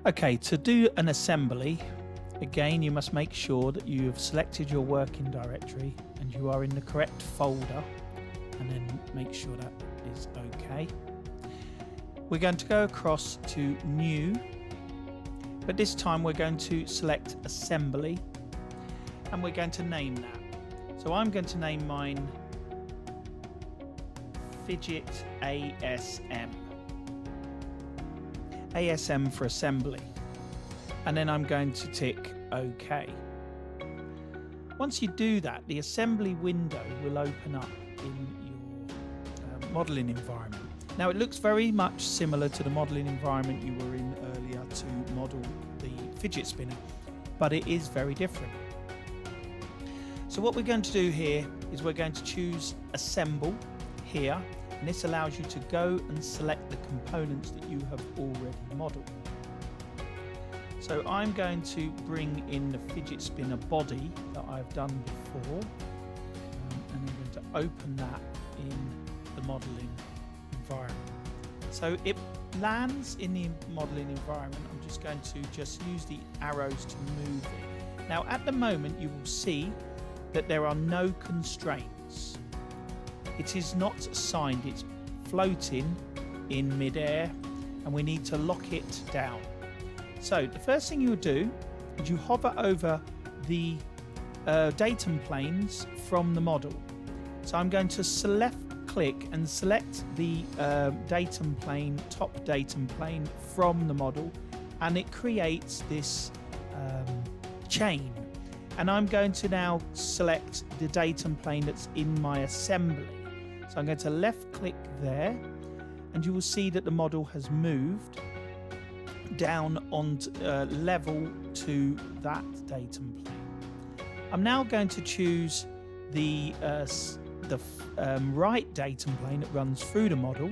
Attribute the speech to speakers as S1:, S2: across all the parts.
S1: Okay, to do an assembly, again, you must make sure that you have selected your working directory and you are in the correct folder, and then make sure that is okay. We're going to go across to New, but this time we're going to select Assembly and we're going to name that. So I'm going to name mine Fidget ASM. ASM for assembly. And then I'm going to tick OK. Once you do that, the assembly window will open up in your modeling environment. Now it looks very much similar to the modeling environment you were in earlier to model the fidget spinner, but it is very different. So what we're going to do here is we're going to choose Assemble here, and this allows you to go and select the components that you have already modeled. So I'm going to bring in the fidget spinner body that I've done before, and I'm going to open that in the modeling environment. So it lands in the modeling environment. I'm just going to use the arrows to move it. Now at the moment you will see that there are no constraints. It is not assigned, it's floating in midair, and we need to lock it down. So the first thing you would do is you hover over the datum planes from the model. So I'm going to left click and select the datum plane, top datum plane from the model, and it creates this chain. And I'm going to now select the datum plane that's in my assembly. So I'm going to left click there, and you will see that the model has moved down on level to that datum plane. I'm now going to choose the right datum plane that runs through the model,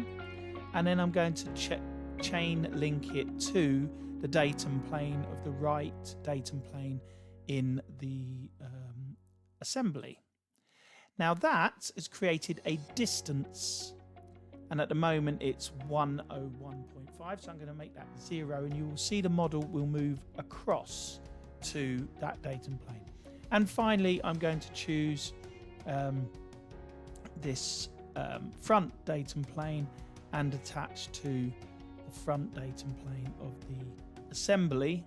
S1: and then I'm going to chain link it to the datum plane of the right datum plane in the assembly. Now that has created a distance, and at the moment it's 101.5, so I'm going to make that 0, and you will see the model will move across to that datum plane. And finally I'm going to choose this front datum plane and attach to the front datum plane of the assembly.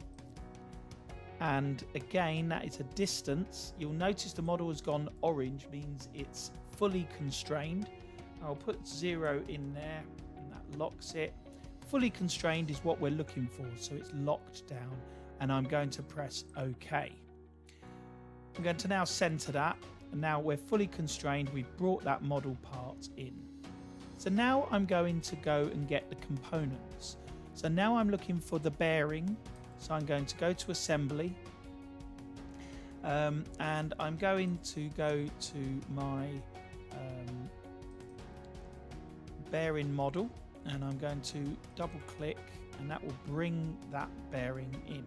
S1: And again, that is a distance. You'll notice the model has gone orange, means it's fully constrained. I'll put 0 in there, and that locks it. Fully constrained is what we're looking for, so it's locked down, and I'm going to press OK. I'm going to now center that, and now we're fully constrained. We've brought that model part in. So now I'm going to go and get the components. So now I'm looking for the bearing. So I'm going to go to assembly, and I'm going to go to my bearing model, and I'm going to double click, and that will bring that bearing in.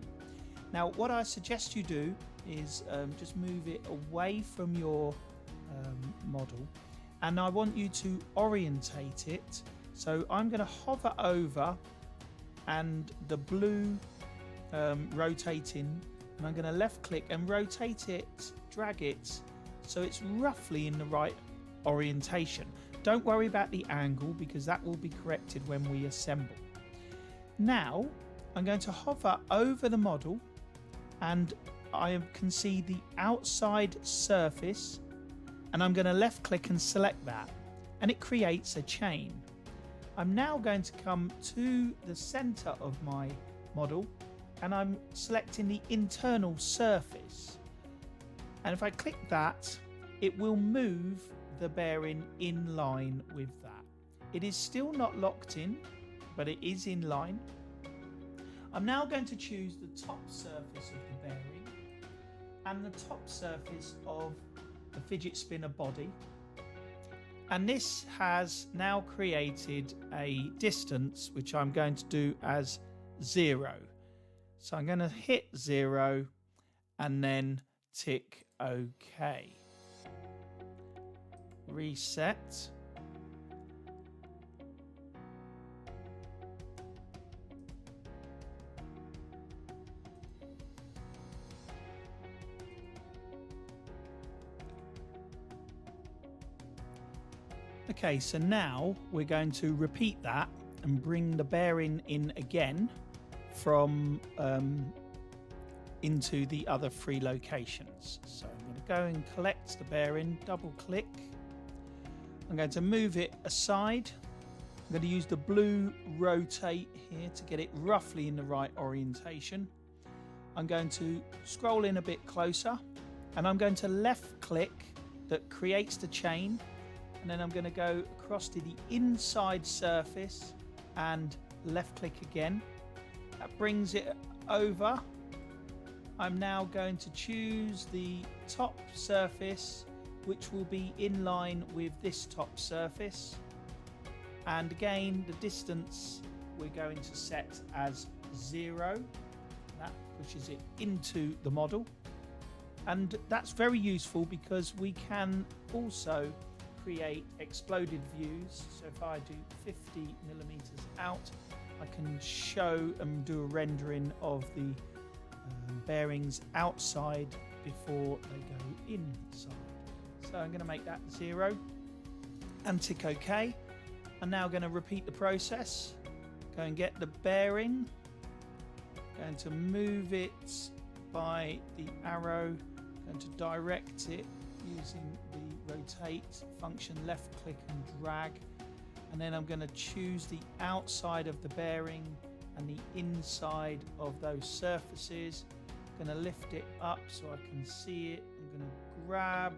S1: Now what I suggest you do is just move it away from your model, and I want you to orientate it. So I'm going to hover over, and the blue rotating, and I'm going to left click and rotate it, drag it so it's roughly in the right orientation. Don't worry about the angle, because that will be corrected when we assemble. Now I'm going to hover over the model, and I can see the outside surface, and I'm going to left click and select that, and it creates a chain. I'm now going to come to the center of my model, and I'm selecting the internal surface, and if I click that, it will move the bearing in line with that. It is still not locked in, but it is in line. I'm now going to choose the top surface of the bearing and the top surface of the fidget spinner body, and this has now created a distance which I'm going to do as 0. So I'm going to hit 0 and then tick OK. Reset. Okay, so now we're going to repeat that and bring the bearing in again from into the other 3 locations. So I'm going to go and collect the bearing, double click. I'm going to move it aside. I'm going to use the blue rotate here to get it roughly in the right orientation. I'm going to scroll in a bit closer and I'm going to left click that creates the chain, and then I'm going to go across to the inside surface and left click again. That brings it over. I'm now going to choose the top surface, which will be in line with this top surface. And again, the distance we're going to set as 0. That pushes it into the model. And that's very useful because we can also create exploded views. So if I do 50 millimeters out, I can show and do a rendering of the bearings outside before they go inside. So I'm going to make that 0 and tick OK. I'm now going to repeat the process. Go and get the bearing. Going to move it by the arrow. Going to direct it using the rotate function, left click and drag. And then I'm going to choose the outside of the bearing and the inside of those surfaces. I'm going to lift it up so I can see it. I'm going to grab,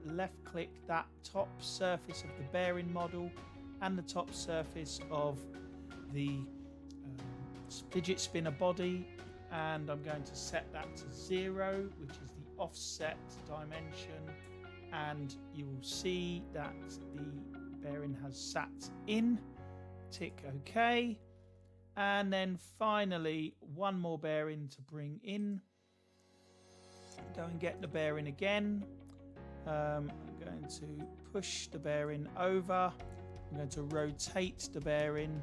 S1: left click that top surface of the bearing model and the top surface of the fidget spinner body, and I'm going to set that to 0, which is the offset dimension, and you will see that the bearing has sat in. Tick OK, and then finally one more bearing to bring in. Go and get the bearing again. I'm going to push the bearing over. I'm going to rotate the bearing.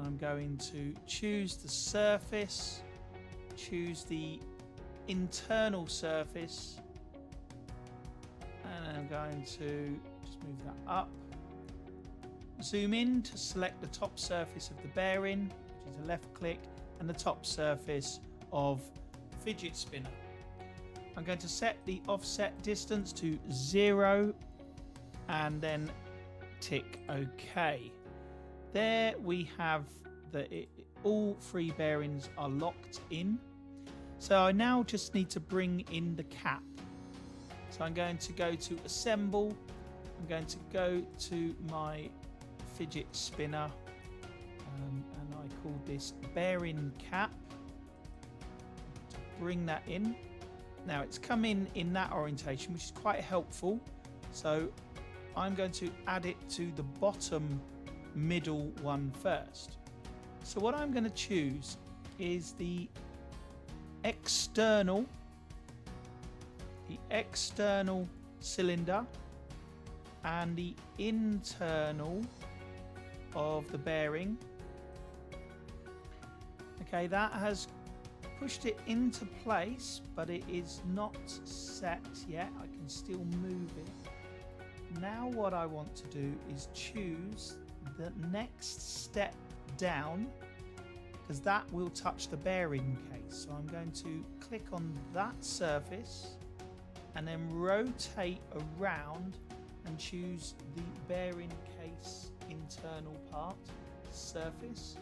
S1: I'm going to choose the surface, choose the internal surface, and I'm going to just move that up. Zoom in to select the top surface of the bearing, which is a left click, and the top surface of the fidget spinner. I'm going to set the offset distance to 0 and then tick OK. There we have all 3 bearings are locked in. So I now just need to bring in the cap. So I'm going to go to assemble. I'm going to go to my fidget spinner and I call this bearing cap. To bring that in. Now it's come in that orientation, which is quite helpful. So I'm going to add it to the bottom middle one first. So what I'm going to choose is the external cylinder and the internal of the bearing. Okay, that has pushed it into place, but it is not set yet. I can still move it. Now what I want to do is choose the next step down, because that will touch the bearing case. So I'm going to click on that surface and then rotate around and choose the bearing case internal part surface.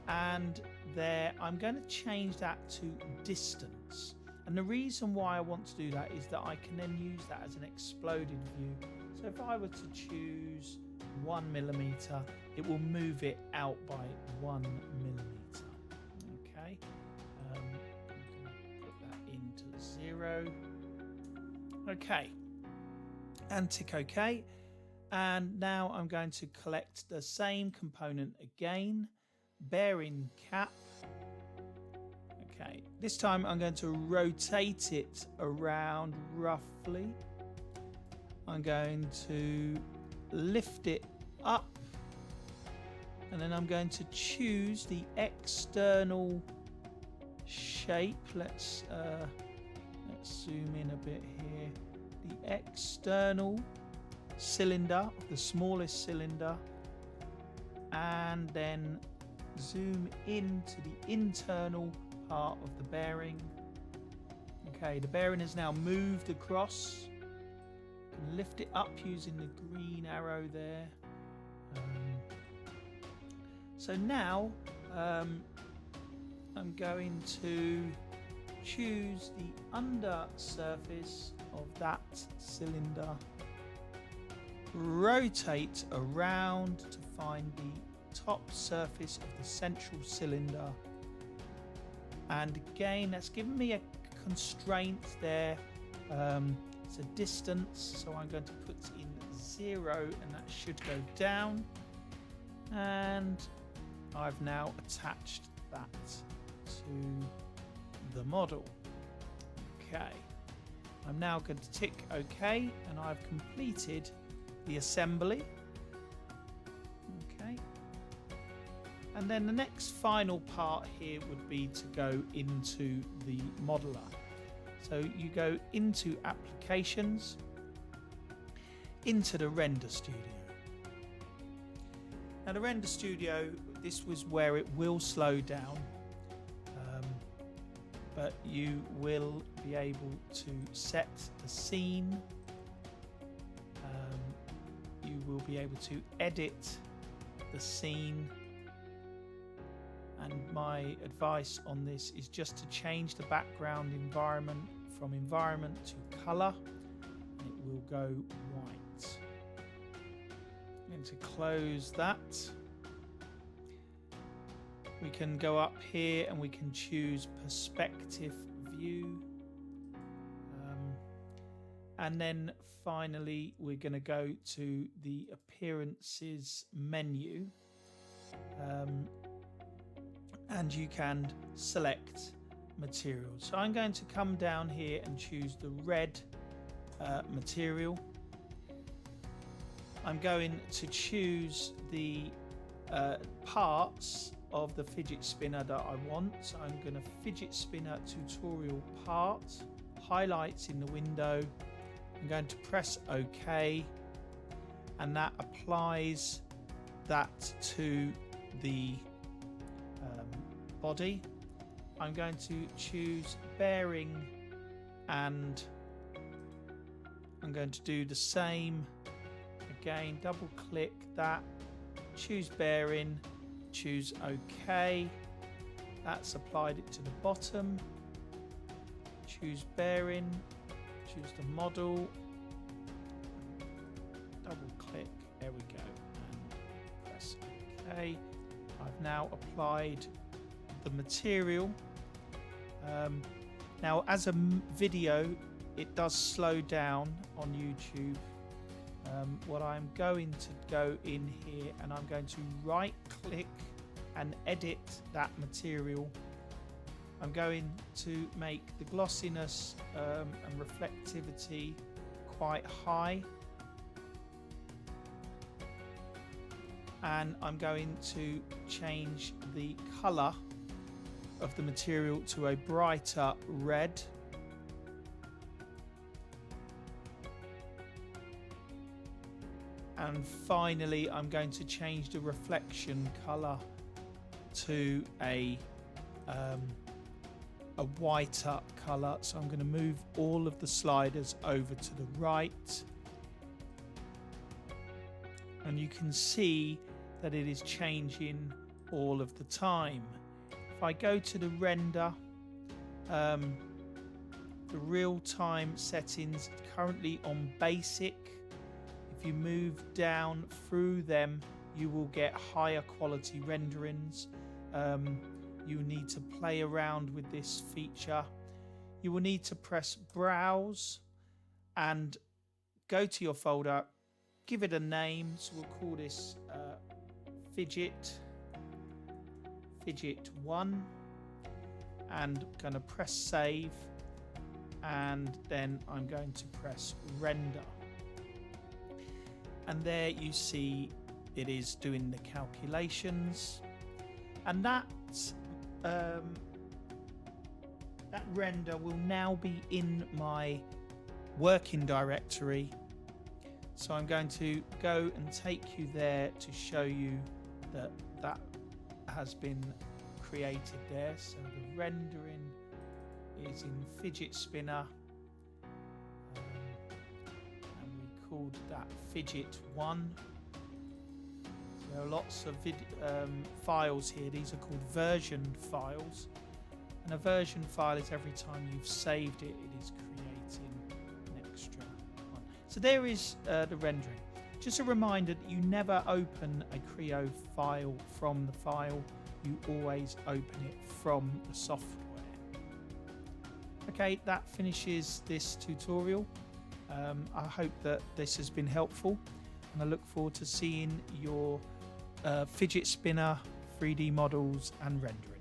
S1: And there I'm going to change that to distance. And the reason why I want to do that is that I can then use that as an exploded view. So if I were to choose 1 millimeter, it will move it out by 1 millimeter. Okay, I'm going to put that into 0. Okay, and tick OK. And now I'm going to collect the same component again, bearing cap. Okay, this time I'm going to rotate it around roughly. I'm going to lift it up, and then I'm going to choose the external shape. Let's zoom in a bit here. The external cylinder, the smallest cylinder, and then zoom into the internal part of the bearing. Okay, the bearing is now moved across. You can lift it up using the green arrow there. So now I'm going to choose the under surface of that cylinder, rotate around to find the top surface of the central cylinder, and again that's given me a constraint there. It's a distance, so I'm going to put in 0 and that should go down, and I've now attached that to the model. Okay, I'm now going to tick OK, and I've completed the assembly. Okay, and then the next final part here would be to go into the modeler. So you go into applications, into the render studio. Now the render studio, this was where it will slow down, but you will be able to set the scene. You will be able to edit the scene, and my advice on this is just to change the background environment from environment to color, and it will go white. And to close that, we can go up here and we can choose perspective view, and then finally we're going to go to the appearances menu, and you can select materials. So I'm going to come down here and choose the red material. I'm going to choose the parts of the fidget spinner that I want. So I'm going to fidget spinner tutorial part, highlights in the window. I'm going to press OK, and that applies that to the body. I'm going to choose bearing, and I'm going to do the same again. Double click that, choose bearing, choose OK. That's applied it to the bottom. Choose bearing, choose the model, double click, there we go, and press OK. I've now applied the material. Now as a video it does slow down on YouTube. What I'm going to go in here, and I'm going to right click and edit that material. I'm going to make the glossiness and reflectivity quite high, and I'm going to change the colour of the material to a brighter red. And finally I'm going to change the reflection colour to a whiter colour. So I'm going to move all of the sliders over to the right, and you can see that it is changing all of the time. If I go to the render, the real-time settings currently on basic. If you move down through them, you will get higher quality renderings. You need to play around with this feature. You will need to press browse and go to your folder, give it a name. So we'll call this Fidget 1, and going to press save, and then I'm going to press render, and there you see it is doing the calculations, and that render will now be in my working directory. So I'm going to go and take you there to show you that that has been created there. So the rendering is in Fidget Spinner, and we called that Fidget 1. So there are lots of files here. These are called version files, and a version file is every time you've saved it, it is creating an extra one. So there is the rendering. Just a reminder that you never open a Creo file from the file, you always open it from the software. Okay, that finishes this tutorial. I hope that this has been helpful, and I look forward to seeing your fidget spinner 3D models and rendering.